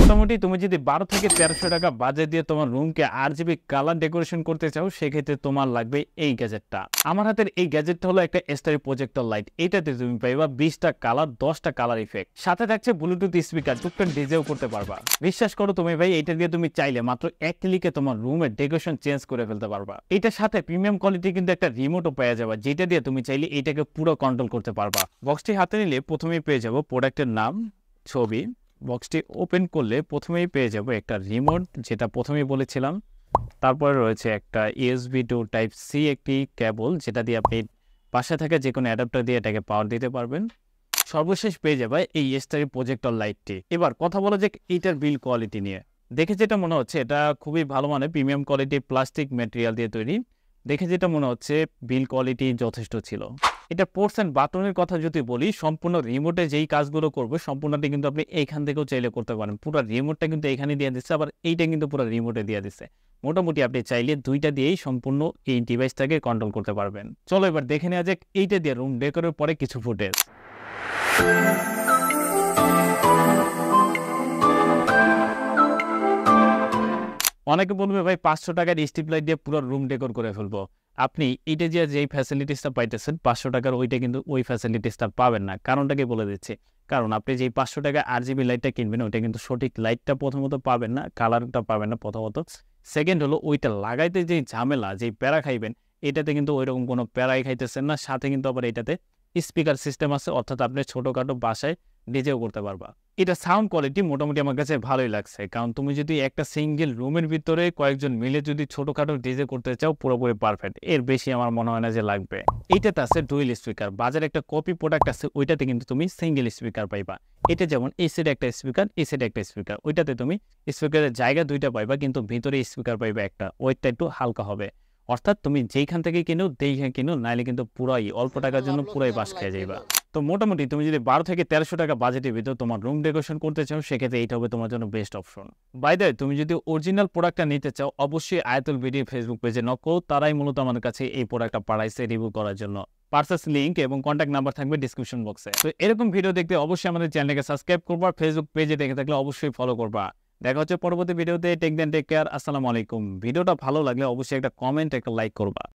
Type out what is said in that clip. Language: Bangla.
মোটামুটি তুমি যদি 12 থেকে 1300 টাকা বাজেট দিয়ে তোমার রুমকে RGB কালার ডেকোরেশন করতে চাও, সেক্ষেত্রে তোমার লাগবে এই গ্যাজেটটা। আমার হাতের এই গ্যাজেটটা হলো একটা স্টারি প্রজেক্টর লাইট। এটাতে তুমি পাইবা 20টা কালার, 10টা কালার ইফেক্ট, সাথে থাকছে ব্লুটুথ স্পিকার, টুকটাক ডিজেও করতে পারবা। বিশ্বাস করো তুমি ভাই, এটা দিয়ে তুমি চাইলে মাত্র এক ক্লিকে তোমার রুমের ডেকোরেশন চেঞ্জ করে ফেলতে পারবা। এটার সাথে প্রিমিয়াম কোয়ালিটি কিন্তু একটা রিমোটও পেয়ে যাবে, যেটা দিয়ে তুমি চাইলে এটাকে পুরো কন্ট্রোল করতে পারবা। বক্সটি হাতে নিলে প্রথমেই পেয়ে যাবো প্রোডাক্টের নাম, ছবি। বক্সটি ওপেন করলে প্রথমেই পেয়ে যাব একটা রিমোট, যেটা প্রথমেই বলেছিলাম। তারপরে রয়েছে একটা USB টু টাইপ সি একটি কেবল, যেটা দিয়ে আপনি পাশে থাকা যে কোনো অ্যাডাপ্টার দিয়ে এটাকে পাওয়ার দিতে পারবেন। সর্বশেষ পেয়ে যাবে এই স্টারি প্রজেক্টর লাইটটি। এবার কথা বলা যাক এইটার বিল কোয়ালিটি নিয়ে। দেখে যেটা মনে হচ্ছে এটা খুবই ভালো মানের প্রিমিয়াম কোয়ালিটি প্লাস্টিক ম্যাটেরিয়াল দিয়ে তৈরি। দেখে যেটা মনে হচ্ছে বিল কোয়ালিটি যথেষ্ট ছিল। এটা পোর্টস অ্যান্ড বাটনের কথা যদি বলি, সম্পূর্ণ রিমোটে যেই কাজগুলো করবো সম্পূর্ণটা কিন্তু আপনি এইখান থেকেও চাইলে করতে পারেন। পুরো রিমোটটা কিন্তু এখানে দিয়ে দিচ্ছে, আবার এইটা কিন্তু পুরো রিমোটে দিয়ে দিচ্ছে। মোটামুটি আপনি চাইলে দুইটা দিয়েই সম্পূর্ণ এই ডিভাইসটাকে কন্ট্রোল করতে পারবেন। চলো এবার দেখে নেওয়া যাক এইটা দিয়ে রুম ডেকোরের পরে কিছু ফুটেজ। অনেকে বলবে ভাই 500 টাকার স্ট্রিপ লাইট দিয়ে পুরো রুম ডেকোর করে ফেলবো। আপনি এইটা যে যেই ফ্যাসিলিটিসটা পাইতেছেন 500 টাকার, ওইটা কিন্তু ওই ফ্যাসিলিটিসটা পাবেন না। কারণটাকে বলে দিচ্ছি। কারণ আপনি যেই 500 টাকা RGB লাইটটা কিনবেন, ওইটা কিন্তু সঠিক লাইটটা প্রথমত পাবেন না, কালারটা পাবেন না প্রথমত। সেকেন্ড হলো ওইটা লাগাইতে যেই ঝামেলা, যেই প্যারা খাইবেন, এটাতে কিন্তু ওইরকম কোনো প্যারাই খাইতেছেন না। সাথে কিন্তু আবার এটাতে স্পিকার সিস্টেম আছে, অর্থাৎ আপনি ছোটোখাটো বাসায় ডিজেও করতে পারবা। এটা সাউন্ড কোয়ালিটি মোটামুটি আমার কাছে ভালোই লাগছে, কারণ তুমি যদি একটা সিঙ্গেল রুমের ভিতরে কয়েকজন মিলে যদি ছোটখাটো ডিজে করতে চাও, পুরোপুরি পারফেক্ট। এর বেশি আমার মনে হয় না যে লাগবে। এইটাতে আছে ডুয়েল স্পিকার। বাজারে একটা কপি প্রোডাক্ট আছে, ওইটাতে কিন্তু তুমি সিঙ্গেল স্পিকার পাইবা। এটা যেমন এই সাইডে একটা স্পিকার, এই সাইডে একটা স্পিকার, ওইটাতে তুমি স্পিকারের জায়গা দুইটা পাইবা, কিন্তু ভিতরে স্পিকার পাইবা একটা। ওয়েটটা একটু হালকা হবে, অর্থাৎ তুমি যেইখান থেকে কিনো দেখে কিনো, নাইলে কিন্তু পুরাই অল্প টাকার জন্য পুরাই বাস খেয়ে যাইবা। তো মোটামুটি তুমি যদি 12 থেকে 1300 টাকা বাজেটের ভিতর তোমার রুম ডেকোরেশন করতে চাও, সেক্ষেত্রে এইটা হবে তোমার জন্য best option. By the way, তুমি যদি অরিজিনাল প্রোডাক্টটা নিতে চাও, অবশ্যই আয়াতুল ভিডিও ফেসবুক পেজে নক করো। তারাই মূলত আমার কাছে এই প্রোডাক্টটা পাঠাইছে রিভিউ করার জন্য। পারচেস লিংক এবং কন্ট্যাক্ট নাম্বার থাকবে ডিসক্রিপশন বক্সে। তো এরকম ভিডিও দেখতে অবশ্যই আমাদের চ্যানেলকে সাবস্ক্রাইব করবা, ফেসবুক পেজে দেখে থাকলে অবশ্যই ফলো করবা। দেখা হচ্ছে পরবর্তী ভিডিওতে। টেক দেন, টেক কেয়ার, আসসালামু আলাইকুম। ভিডিওটা ভালো লাগলে অবশ্যই একটা কমেন্ট, একটা লাইক করবা।